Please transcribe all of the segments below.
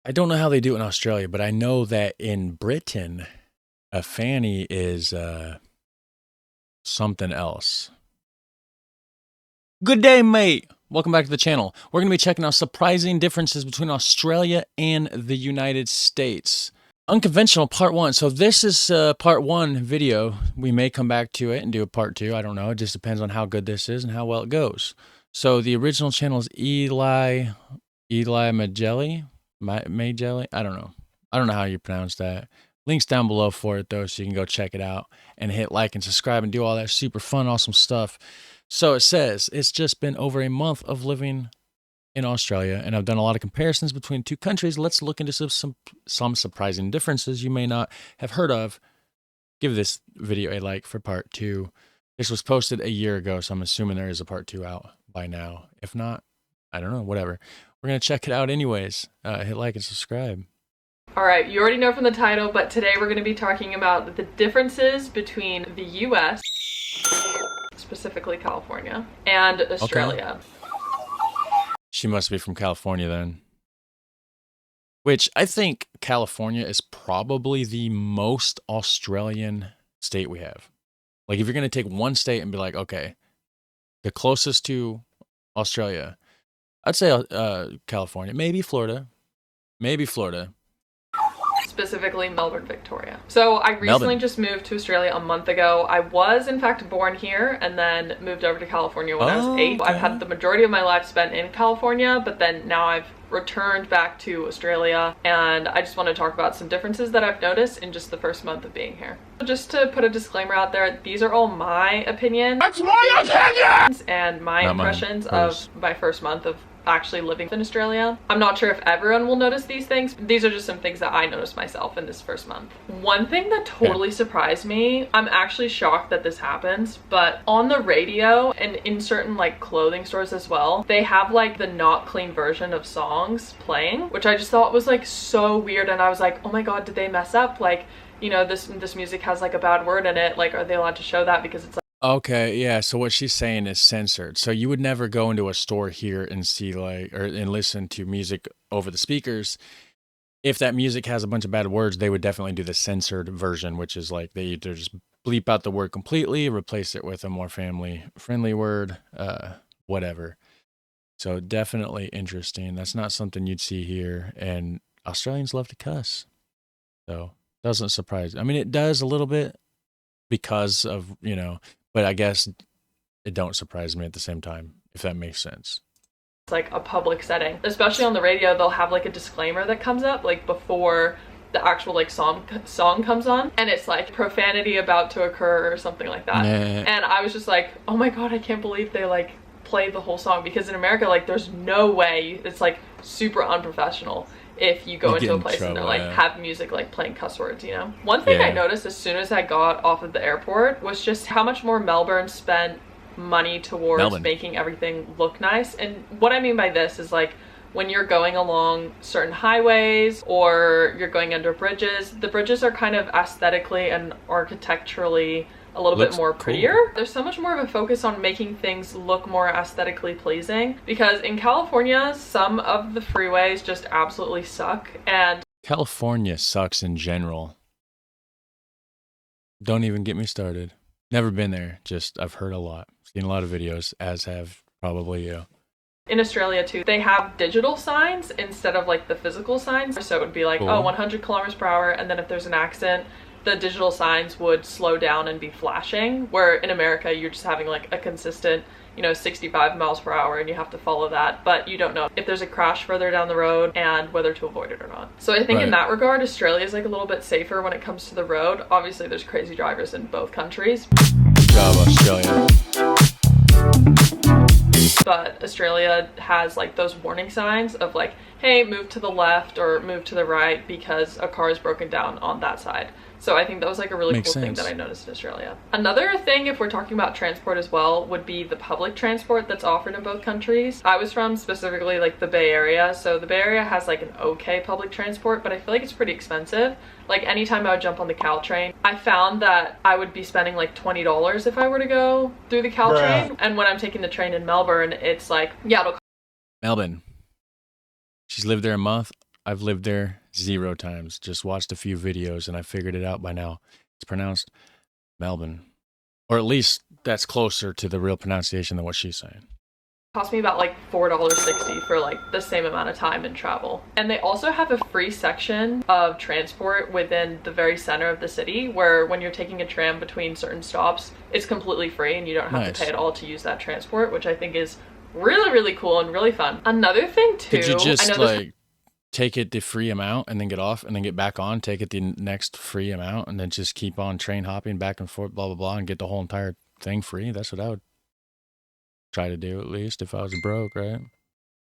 I don't know how they do it in Australia, but I know that in Britain, a Fanny is something else. Good day, mate. Welcome back to the channel. We're going to be checking out surprising differences between Australia and the United States. Unconventional part 1. So this is part 1 video. We may come back to it and do a part 2. I don't know. It just depends on how good this is and how well it goes. So the original channel is Eli Magelli. Magelli? I don't know. I don't know how you pronounce that. Links down below for it though, so you can go check it out and hit like and subscribe and do all that super fun, awesome stuff. So it says, it's just been over a month of living in Australia, and I've done a lot of comparisons between two countries. Let's look into some surprising differences you may not have heard of. Give this video a like for part 2. This was posted a year ago, so I'm assuming there is a part 2 out by now. If not, I don't know, whatever. We're going to check it out anyways. Hit like and subscribe. All right, you already know from the title, but today we're going to be talking about the differences between the US, specifically California, and Australia. Okay. She must be from California then. Which I think California is probably the most Australian state we have. Like if you're going to take one state and be like, okay, the closest to Australia, I'd say California, maybe Florida. Specifically Melbourne, Victoria. So I recently just moved to Australia a month ago. I was in fact born here and then moved over to California when I was 8. Okay. I've had the majority of my life spent in California, but then now I've returned back to Australia, and I just want to talk about some differences that I've noticed in just the first month of being here. Just to put a disclaimer out there, these are all my opinions. That's my opinion! And my impressions of my first month of actually living in Australia. I'm not sure if everyone will notice these things. These are just some things that I noticed myself in this first month. One thing that totally surprised me, I'm actually shocked that this happens, but on the radio and in certain like clothing stores as well, they have like the not clean version of songs playing, which I just thought was like so weird. And I was like, oh my god, did they mess up? Like, you know, this music has like a bad word in it. Like, are they allowed to show that? Because it's like, okay, yeah, so what she's saying is censored. So you would never go into a store here and see like, or and listen to music over the speakers. If that music has a bunch of bad words, they would definitely do the censored version, which is like they either just bleep out the word completely, replace it with a more family-friendly word, whatever. So definitely interesting. That's not something you'd see here, and Australians love to cuss. So doesn't surprise me. I mean, it does a little bit because of, you know, but I guess it don't surprise me at the same time, if that makes sense. It's like a public setting, especially on the radio. They'll have like a disclaimer that comes up like before the actual like song comes on, and it's like profanity about to occur or something like that. And I was just like, oh my god, I can't believe they like play the whole song, because in America like there's no way. It's like super unprofessional if you go into a place and they're like have music like playing cuss words, you know. One thing I noticed as soon as I got off of the airport was just how much more Melbourne spent money towards making everything look nice. And what I mean by this is like when you're going along certain highways or you're going under bridges, the bridges are kind of aesthetically and architecturally a little bit more prettier. Cool. There's so much more of a focus on making things look more aesthetically pleasing, because in California, some of the freeways just absolutely suck. And California sucks in general. Don't even get me started. Never been there. Just I've heard a lot. Seen a lot of videos, as have probably you. In Australia too, they have digital signs instead of like the physical signs. So it would be like, oh, 100 kilometers per hour. And then if there's an accident, the digital signs would slow down and be flashing, where in America you're just having like a consistent, you know, 65 miles per hour, and you have to follow that, but you don't know if there's a crash further down the road and whether to avoid it or not. So I think in that regard, Australia is like a little bit safer when it comes to the road. Obviously there's crazy drivers in both countries. Good job, Australia. But Australia has like those warning signs of like, hey, move to the left or move to the right because a car is broken down on that side. So I think that was like a really cool thing that I noticed in Australia. Another thing, if we're talking about transport as well, would be the public transport that's offered in both countries. I was from specifically like the Bay Area. So the Bay Area has like an okay public transport, but I feel like it's pretty expensive. Like anytime I would jump on the Caltrain, I found that I would be spending like $20 if I were to go through the Caltrain. And when I'm taking the train in Melbourne, it's like, yeah, it'll Melbourne. She's lived there a month. I've lived there 0 times. Just watched a few videos and I figured it out by now. It's pronounced Melbourne. Or at least that's closer to the real pronunciation than what she's saying. Cost me about like $4.60 for like the same amount of time and travel. And they also have a free section of transport within the very center of the city where when you're taking a tram between certain stops, it's completely free and you don't have to pay at all to use that transport, which I think is really, really cool and really fun. Another thing too, did you just like take it the free amount and then get off and then get back on, take it the next free amount and then just keep on train hopping back and forth, blah, blah, blah, and get the whole entire thing free? That's what I would try to do, at least if I was broke, right?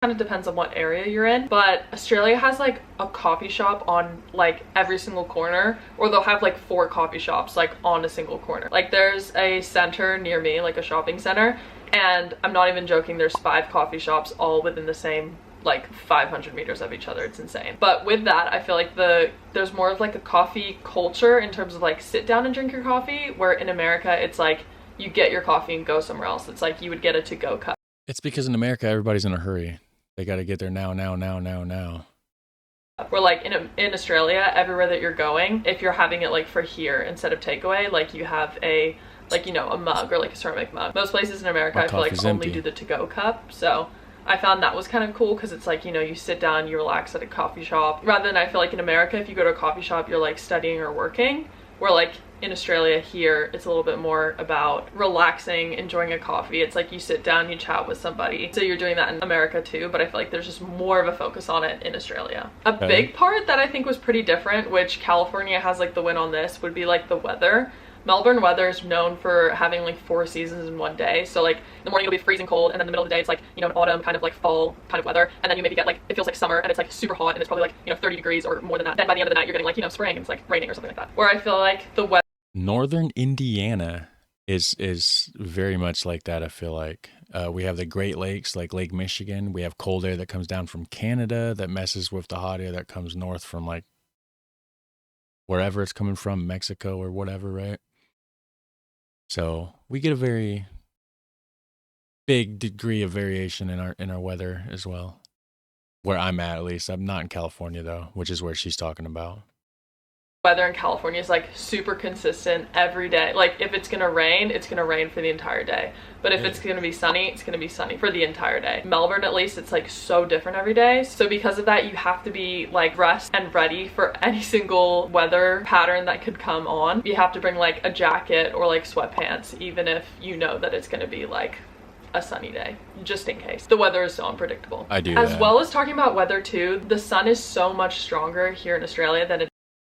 Kind of depends on what area you're in, but Australia has like a coffee shop on like every single corner, or they'll have like 4 coffee shops like on a single corner. Like there's a center near me, like a shopping center, and I'm not even joking, there's 5 coffee shops all within the same like 500 meters of each other. It's insane. But with that, I feel like there's more of like a coffee culture in terms of like sit down and drink your coffee, where in America it's like you get your coffee and go somewhere else. It's like you would get a to-go cup. It's because in America, everybody's in a hurry. They got to get there now. Where like in Australia, everywhere that you're going, if you're having it like for here instead of takeaway, like you have a, like, you know, a mug or like a ceramic mug. Most places in America, I feel like only do the to-go cup. So I found that was kind of cool because it's like, you know, you sit down, you relax at a coffee shop. Rather than, I feel like in America, if you go to a coffee shop, you're like studying or working. Where like in Australia here, it's a little bit more about relaxing, enjoying a coffee. It's like you sit down, you chat with somebody. So you're doing that in America too, but I feel like there's just more of a focus on it in Australia. A big part that I think was pretty different, which California has like the win on this, would be like the weather. Melbourne weather is known for having like 4 seasons in one day. So like in the morning it'll be freezing cold, and then in the middle of the day it's like, you know, an autumn kind of like fall kind of weather, and then you maybe get like, it feels like summer and it's like super hot and it's probably like, you know, 30 degrees or more than that. Then by the end of the night you're getting like, you know, spring and it's like raining or something like that. Where I feel like the weather, Northern Indiana is very much like that. I feel like we have the Great Lakes, like Lake Michigan. We have cold air that comes down from Canada that messes with the hot air that comes north from like wherever it's coming from, Mexico or whatever, right? So we get a very big degree of variation in our weather as well. Where I'm at least. I'm not in California though, which is where she's talking about. Weather in California is like super consistent every day. Like if it's gonna rain, it's gonna rain for the entire day. But if it's gonna be sunny, it's gonna be sunny for the entire day. Melbourne, at least, it's like so different every day. So because of that, you have to be like dressed and ready for any single weather pattern that could come on. You have to bring like a jacket or like sweatpants, even if you know that it's gonna be like a sunny day, just in case. The weather is so unpredictable. I do As that. well as talking about weather too, the sun is so much stronger here in Australia than it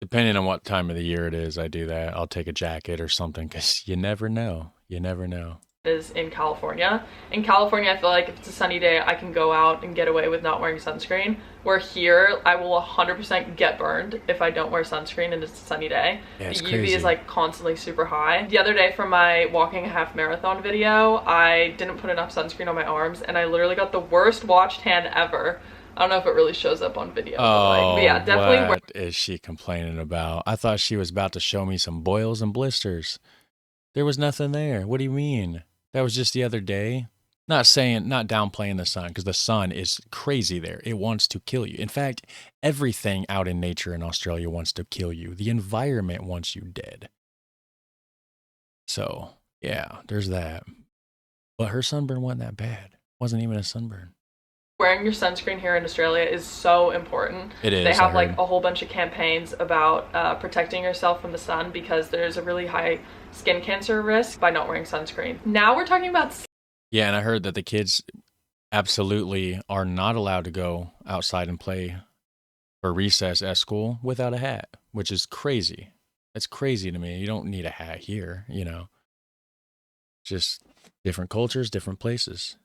Depending on what time of the year it is, I do that. I'll take a jacket or something because you never know. You never know. is in California. In California, I feel like if it's a sunny day, I can go out and get away with not wearing sunscreen. Where here, I will 100% get burned if I don't wear sunscreen and it's a sunny day. Yeah, it's the UV crazy. is like constantly super high. The other day for my walking a half marathon video, I didn't put enough sunscreen on my arms and I literally got the worst watch tan ever. I don't know if it really shows up on video. But yeah, definitely. What is she complaining about? I thought she was about to show me some boils and blisters. There was nothing there. What do you mean? That was just the other day. Not downplaying the sun, because the sun is crazy there. It wants to kill you. In fact, everything out in nature in Australia wants to kill you. The environment wants you dead. So, yeah, there's that. But her sunburn wasn't that bad. Wasn't even a sunburn. Wearing your sunscreen here in Australia is so important. It is. They have like a whole bunch of campaigns about protecting yourself from the sun because there's a really high skin cancer risk by not wearing sunscreen. Now we're talking about... Yeah, and I heard that the kids absolutely are not allowed to go outside and play for recess at school without a hat, which is crazy. That's crazy to me. You don't need a hat here, you know. Just different cultures, different places.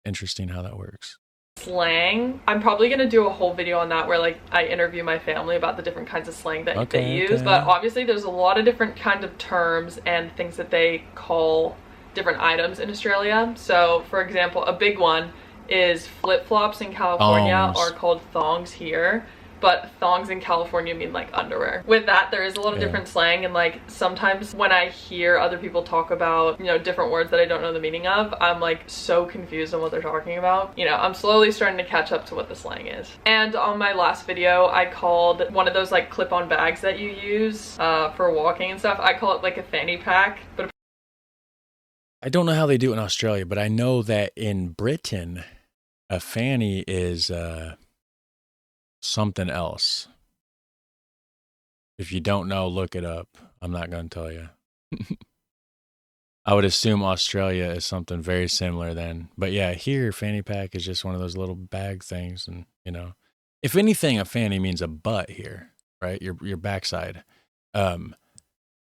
Interesting how that works. Slang. I'm probably going to do a whole video on that where like I interview my family about the different kinds of slang that they use. But obviously there's a lot of different kinds of terms and things that they call different items in Australia. So for example, a big one is flip-flops in California are called thongs here. but thongs in California mean like underwear. With that, there is a lot of different slang, and like sometimes when I hear other people talk about, you know, different words that I don't know the meaning of, I'm like so confused on what they're talking about. You know, I'm slowly starting to catch up to what the slang is. And on my last video, I called one of those like clip-on bags that you use for walking and stuff, I call it like a fanny pack. But I don't know how they do it in Australia, but I know that in Britain, a fanny is something else. If you don't know, look it up. I'm not going to tell you. I would assume Australia is something very similar then. But yeah, here, fanny pack is just one of those little bag things. And, you know, if anything, a fanny means a butt here, right? Your backside.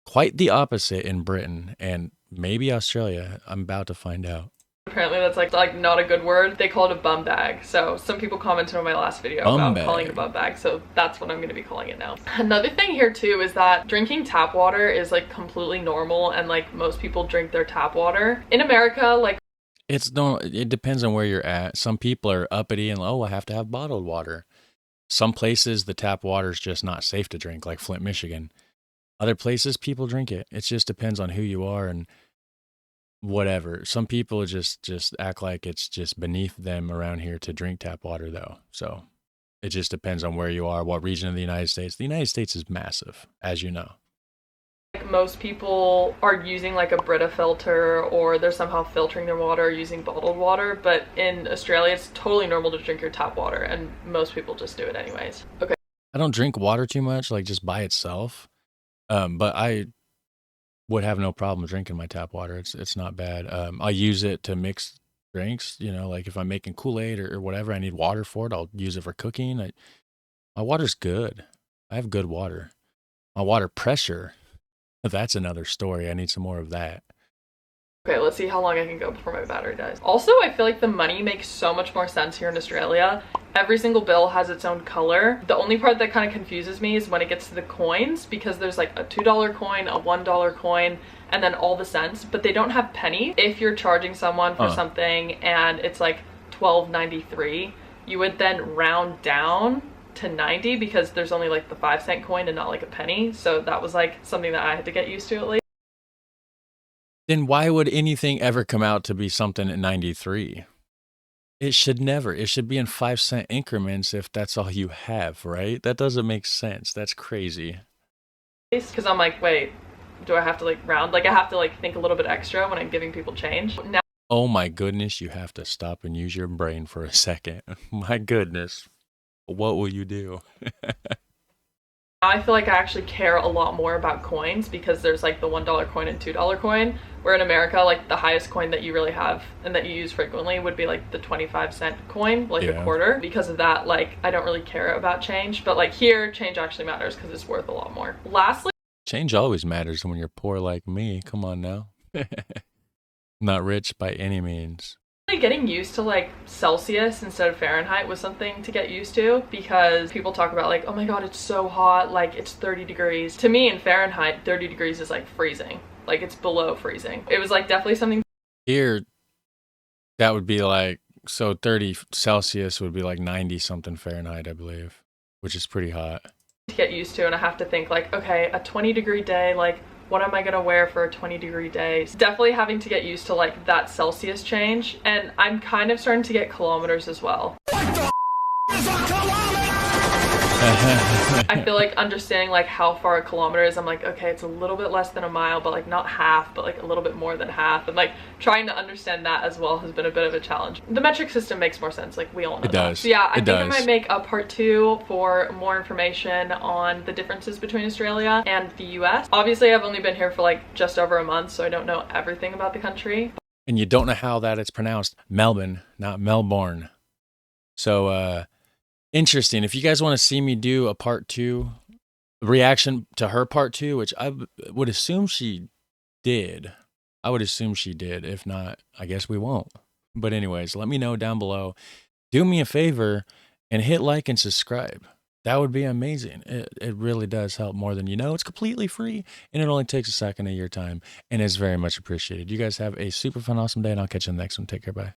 Quite the opposite in Britain and maybe Australia. I'm about to find out. Apparently that's like not a good word. They call it a bum bag. So some people commented on my last video about calling it a bum bag. So that's what I'm going to be calling it now. Another thing here too is that drinking tap water is like completely normal, and like most people drink their tap water. In America, like it depends on where you're at. Some people are uppity and, oh, I have to have bottled water. Some places the tap water is just not safe to drink, like Flint, Michigan. Other places people drink it. It just depends on who you are and whatever. Some people just act like it's just beneath them around here to drink tap water though. So it just depends on where you are, what region of the United States. The United States is massive, as you know. Like most people are using like a Brita filter, or they're somehow filtering their water using bottled water. But in Australia, it's totally normal to drink your tap water, and most people just do it anyways. Okay. I don't drink water too much, like just by itself. But I would have no problem drinking my tap water. It's not bad. I use it to mix drinks, you know, like if I'm making Kool-Aid or whatever, I need water for it. I'll use it for cooking. My water's good. I have good water. My water pressure, that's another story. I need some more of that. Okay, let's see how long I can go before my battery dies. Also, I feel like the money makes so much more sense here in Australia. Every single bill has its own color. The only part that kind of confuses me is when it gets to the coins, because there's like a $2 coin, a $1 coin, and then all the cents, but they don't have pennies. If you're charging someone for something and it's like $12.93, you would then round down to 90 because there's only like the 5-cent coin and not like a penny. So that was like something that I had to get used to at least. Then why would anything ever come out to be something at 93? It should never. It should be in 5-cent increments if that's all you have, right? That doesn't make sense. That's crazy. Because I'm like, wait, do I have to like round? Like I have to like think a little bit extra when I'm giving people change. Now, oh my goodness, you have to stop and use your brain for a second. My goodness. What will you do? I feel like I actually care a lot more about coins, because there's like the $1 coin and $2 coin, where in America, like the highest coin that you really have and that you use frequently would be like the 25-cent coin, like a quarter. Because of that, like I don't really care about change, but like here, change actually matters because it's worth a lot more. Lastly, change always matters when you're poor like me. Come on now. Not rich by any means. Getting used to like Celsius instead of Fahrenheit was something to get used to, because people talk about like, oh my god, it's so hot, like it's 30 degrees. To me in Fahrenheit, 30 degrees is like freezing. Like it's below freezing. It was like definitely something. Here, that would be like, so 30 Celsius would be like 90 something Fahrenheit, I believe, which is pretty hot. To get used to, and I have to think like, okay, a 20-degree day, like what am I gonna wear for a 20-degree day? Definitely having to get used to like that Celsius change, and I'm kind of starting to get kilometers as well. I feel like understanding like how far a kilometer is, I'm like, okay, it's a little bit less than a mile, but like not half, but like a little bit more than half, and like trying to understand that as well has been a bit of a challenge. The metric system makes more sense, like we all know it does. So yeah, I think I might make a part 2 for more information on the differences between Australia and the US. Obviously I've only been here for like just over a month, so I don't know everything about the country. And you don't know how that it's pronounced. Melbourne, not Melbourne. So interesting. If you guys want to see me do a part 2 reaction to her part 2, which I would assume she did. I would assume she did. If not, I guess we won't. But anyways, let me know down below. Do me a favor and hit like and subscribe. That would be amazing. It really does help more than you know. It's completely free, and it only takes a second of your time, and it's very much appreciated. You guys have a super fun, awesome day, and I'll catch you in the next one. Take care. Bye.